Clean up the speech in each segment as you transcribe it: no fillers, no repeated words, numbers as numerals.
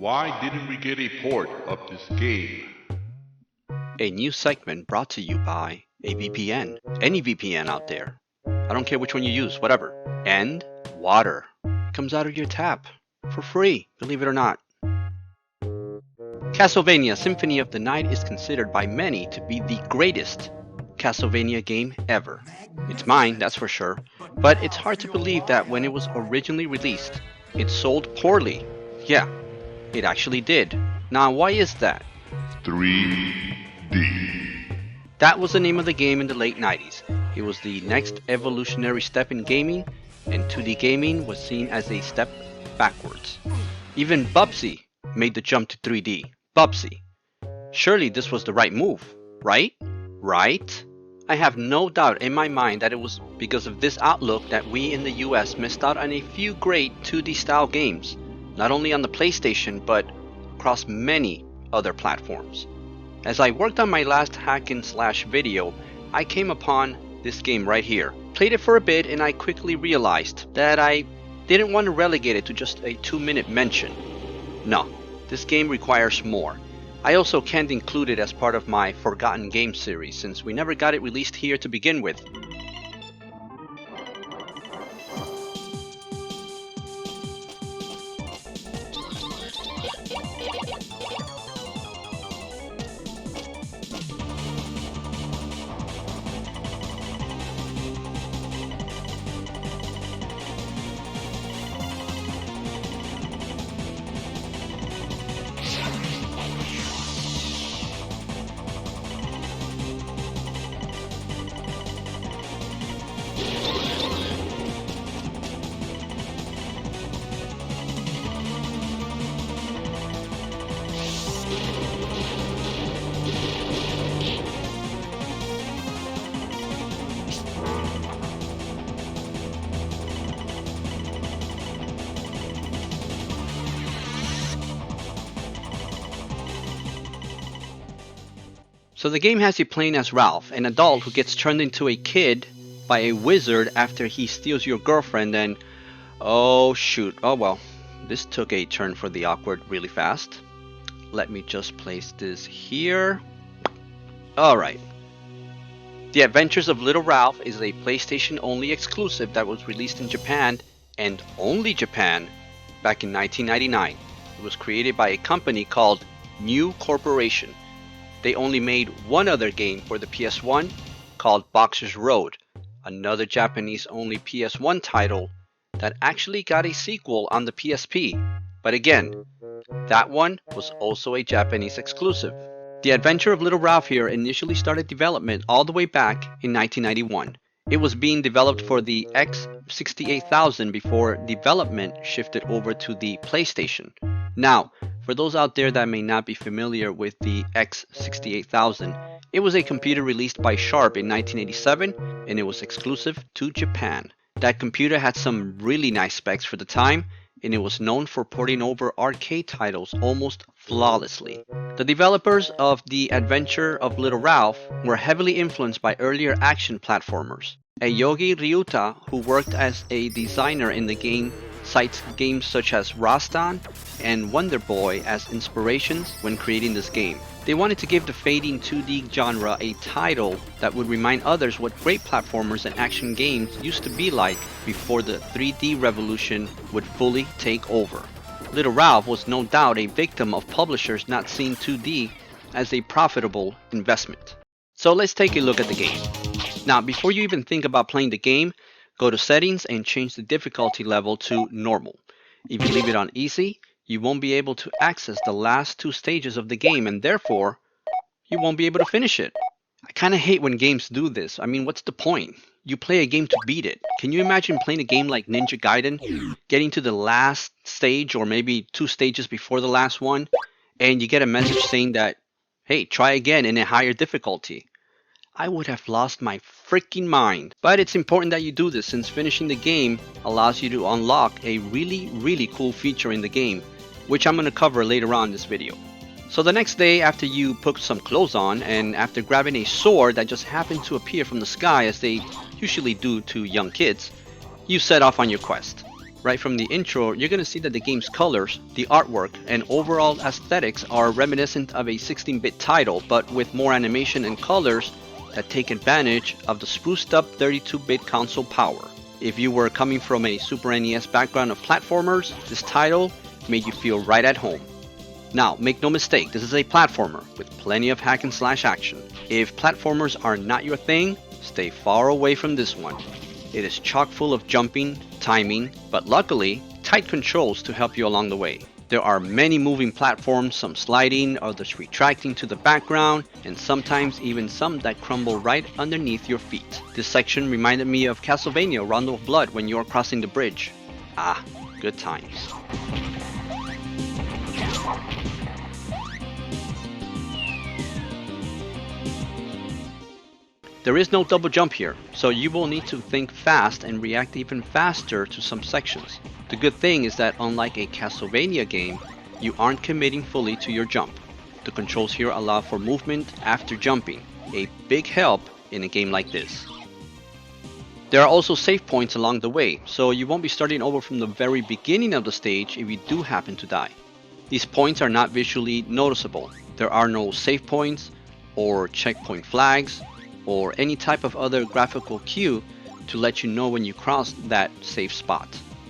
Why didn't we get a port of this game? A new segment brought to you by a VPN. Any VPN out there. I don't care which one you use, whatever. And water. Comes out of your tap. For free, believe it or not. Castlevania Symphony of the Night is considered by many to be the greatest Castlevania game ever. It's mine, that's for sure. But it's hard to believe that when it was originally released, it sold poorly. Yeah, it actually did. Now, why is that? 3D. That was the name of the game in the late 90s. It was the next evolutionary step in gaming, and 2D gaming was seen as a step backwards. Even Bubsy made the jump to 3D. Bubsy. Surely this was the right move, right? Right? I have no doubt in my mind that it was because of this outlook that we in the US missed out on a few great 2D style games, not only on the PlayStation but across many other platforms. As I worked on my last hack and slash video, I came upon this game right here. Played it for a bit and I quickly realized that I didn't want to relegate it to just a 2-minute mention. No, this game requires more. I also can't include it as part of my Forgotten Games series since we never got it released here to begin with. So the game has you playing as Ralph, an adult who gets turned into a kid by a wizard after he steals your girlfriend and... oh shoot, oh well, this took a turn for the awkward really fast. Let me just place this here. Alright. The Adventures of Little Ralph is a PlayStation only exclusive that was released in Japan, and only Japan, back in 1999. It was created by a company called New Corporation. They only made one other game for the PS1 called Boxer's Road, another Japanese-only PS1 title that actually got a sequel on the PSP. But again, that one was also a Japanese exclusive. The Adventure of Little Ralph here initially started development all the way back in 1991. It was being developed for the X68000 before development shifted over to the PlayStation. Now, for those out there that may not be familiar with the X68000, it was a computer released by Sharp in 1987 and it was exclusive to Japan. That computer had some really nice specs for the time and it was known for porting over arcade titles almost flawlessly. The developers of The Adventure of Little Ralph were heavily influenced by earlier action platformers. Yogi Ryuta, who worked as a designer in the game, cites games such as Rastan and Wonder Boy as inspirations when creating this game. They wanted to give the fading 2D genre a title that would remind others what great platformers and action games used to be like before the 3D revolution would fully take over. Little Ralph was no doubt a victim of publishers not seeing 2D as a profitable investment. So let's take a look at the game. Now, before you even think about playing the game, go to settings and change the difficulty level to normal. If you leave it on easy, you won't be able to access the last 2 stages of the game and therefore, you won't be able to finish it. I kinda hate when games do this. I mean, what's the point? You play a game to beat it. Can you imagine playing a game like Ninja Gaiden, getting to the last stage or maybe 2 stages before the last one, and you get a message saying that, hey, try again in a higher difficulty? I would have lost my freaking mind. But it's important that you do this since finishing the game allows you to unlock a really cool feature in the game, which I'm going to cover later on in this video. So the next day, after you put some clothes on and after grabbing a sword that just happened to appear from the sky as they usually do to young kids, you set off on your quest. Right from the intro, you're going to see that the game's colors, the artwork, and overall aesthetics are reminiscent of a 16-bit title, but with more animation and colors that take advantage of the spruced up 32-bit console power. If you were coming from a Super NES background of platformers, this title made you feel right at home. Now, make no mistake, this is a platformer with plenty of hack and slash action. If platformers are not your thing, stay far away from this one. It is chock full of jumping, timing, but luckily, tight controls to help you along the way. There are many moving platforms, some sliding, others retracting to the background, and sometimes even some that crumble right underneath your feet. This section reminded me of Castlevania Rondo of Blood when you are crossing the bridge. Ah, good times. There is no double jump here, so you will need to think fast and react even faster to some sections. The good thing is that unlike a Castlevania game, you aren't committing fully to your jump. The controls here allow for movement after jumping, a big help in a game like this. There are also save points along the way, so you won't be starting over from the very beginning of the stage if you do happen to die. These points are not visually noticeable. There are no save points or checkpoint flags or any type of other graphical cue to let you know when you cross that safe spot.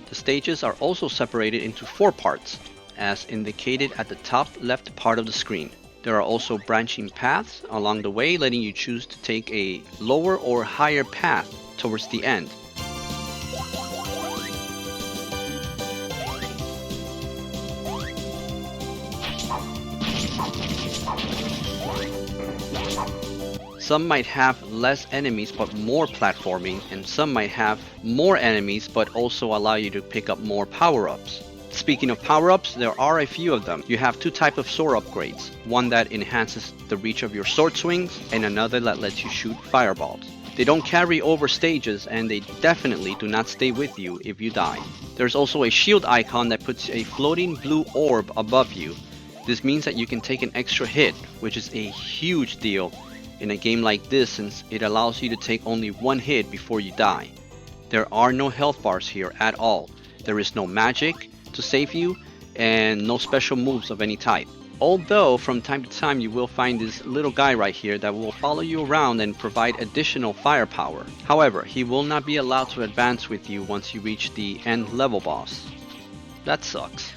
The stages are also separated into 4 parts, as indicated at the top left part of the screen. There are also branching paths along the way, letting you choose to take a lower or higher path towards the end. Some might have less enemies but more platforming, and some might have more enemies but also allow you to pick up more power-ups. Speaking of power-ups, there are a few of them. You have 2 types of sword upgrades, one that enhances the reach of your sword swings and another that lets you shoot fireballs. They don't carry over stages and they definitely do not stay with you if you die. There's also a shield icon that puts a floating blue orb above you. This means that you can take an extra hit, which is a huge deal in a game like this since it allows you to take only 1 hit before you die. There are no health bars here at all. There is no magic to save you and no special moves of any type. Although from time to time you will find this little guy right here that will follow you around and provide additional firepower. However, he will not be allowed to advance with you once you reach the end level boss. That sucks.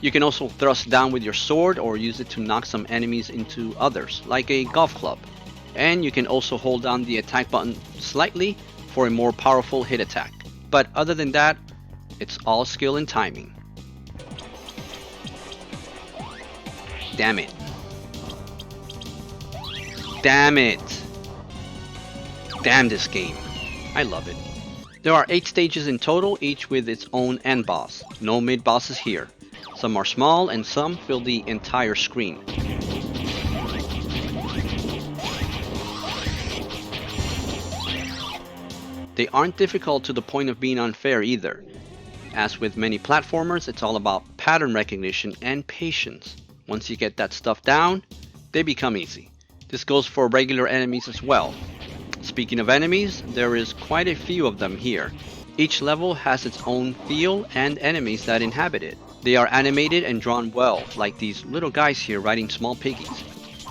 You can also thrust down with your sword or use it to knock some enemies into others, like a golf club. And you can also hold down the attack button slightly for a more powerful hit attack. But other than that, it's all skill and timing. Damn it. Damn it. Damn this game. I love it. There are 8 stages in total, each with its own end boss. No mid bosses here. Some are small and some fill the entire screen. They aren't difficult to the point of being unfair either. As with many platformers, it's all about pattern recognition and patience. Once you get that stuff down, they become easy. This goes for regular enemies as well. Speaking of enemies, there is quite a few of them here. Each level has its own feel and enemies that inhabit it. They are animated and drawn well, like these little guys here riding small piggies.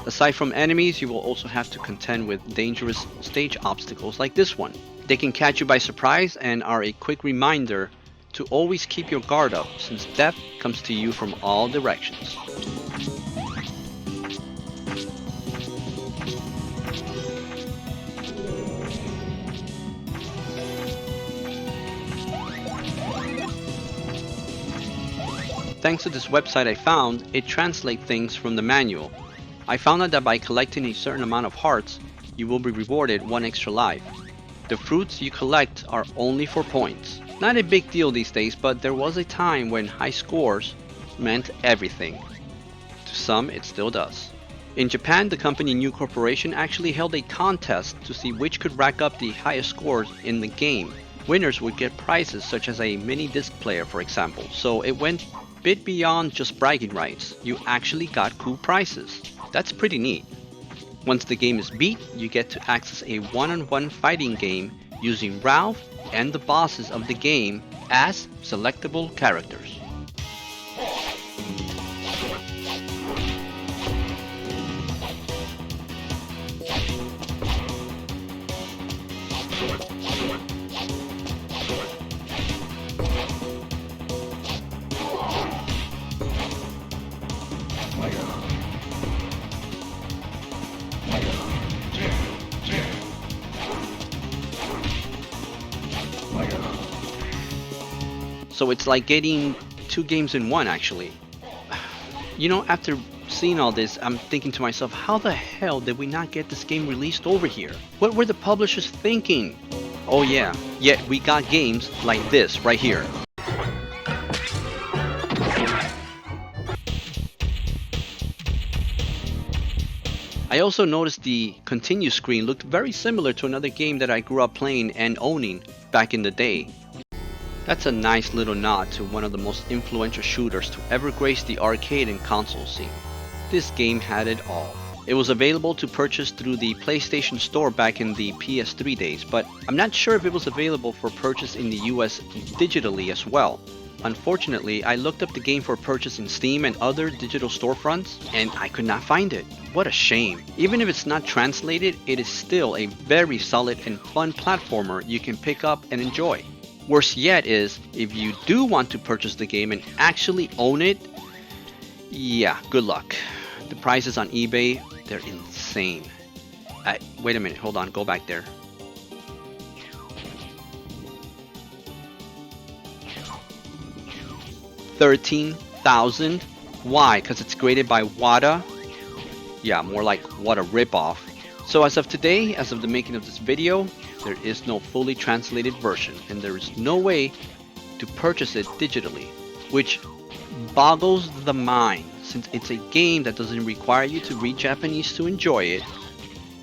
Aside from enemies, you will also have to contend with dangerous stage obstacles like this one. They can catch you by surprise and are a quick reminder to always keep your guard up, since death comes to you from all directions. Thanks to this website I found, it translates things from the manual. I found out that by collecting a certain amount of hearts, you will be rewarded 1 extra life. The fruits you collect are only for points. Not a big deal these days, but there was a time when high scores meant everything. To some, it still does. In Japan, the company New Corporation actually held a contest to see which could rack up the highest scores in the game. Winners would get prizes such as a mini disc player, for example, so it went a bit beyond just bragging rights. You actually got cool prizes. That's pretty neat. Once the game is beat, you get to access a one-on-one fighting game using Ralph and the bosses of the game as selectable characters. So it's like getting 2 games in one, actually. You know, after seeing all this, I'm thinking to myself, how the hell did we not get this game released over here? What were the publishers thinking? Oh yeah, yet we got games like this right here. I also noticed the continue screen looked very similar to another game that I grew up playing and owning back in the day. That's a nice little nod to one of the most influential shooters to ever grace the arcade and console scene. This game had it all. It was available to purchase through the PlayStation Store back in the PS3 days, but I'm not sure if it was available for purchase in the US digitally as well. Unfortunately, I looked up the game for purchase in Steam and other digital storefronts, and I could not find it. What a shame. Even if it's not translated, it is still a very solid and fun platformer you can pick up and enjoy. Worse yet is, if you do want to purchase the game and actually own it, yeah, good luck. The prices on eBay, they're insane. Wait a minute, hold on, go back there. $13,000. Why? Because it's graded by WATA? Yeah, more like what a ripoff. So as of today, as of the making of this video, there is no fully translated version, and there is no way to purchase it digitally, which boggles the mind, since it's a game that doesn't require you to read Japanese to enjoy it,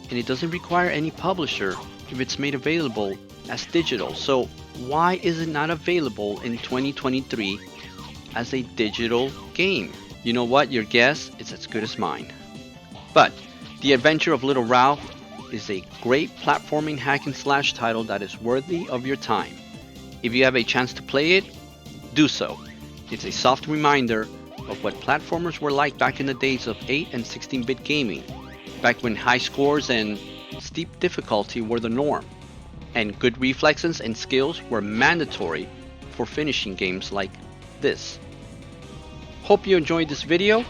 and it doesn't require any publisher if it's made available as digital. So why is it not available in 2023 as a digital game? You know what? Your guess is as good as mine. But The Adventure of Little Ralph is a great platforming hack and slash title that is worthy of your time. If you have a chance to play it, do so. It's a soft reminder of what platformers were like back in the days of 8 and 16-bit gaming, back when high scores and steep difficulty were the norm, and good reflexes and skills were mandatory for finishing games like this. Hope you enjoyed this video.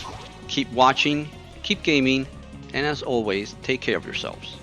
Keep watching, keep gaming, and as always, take care of yourselves.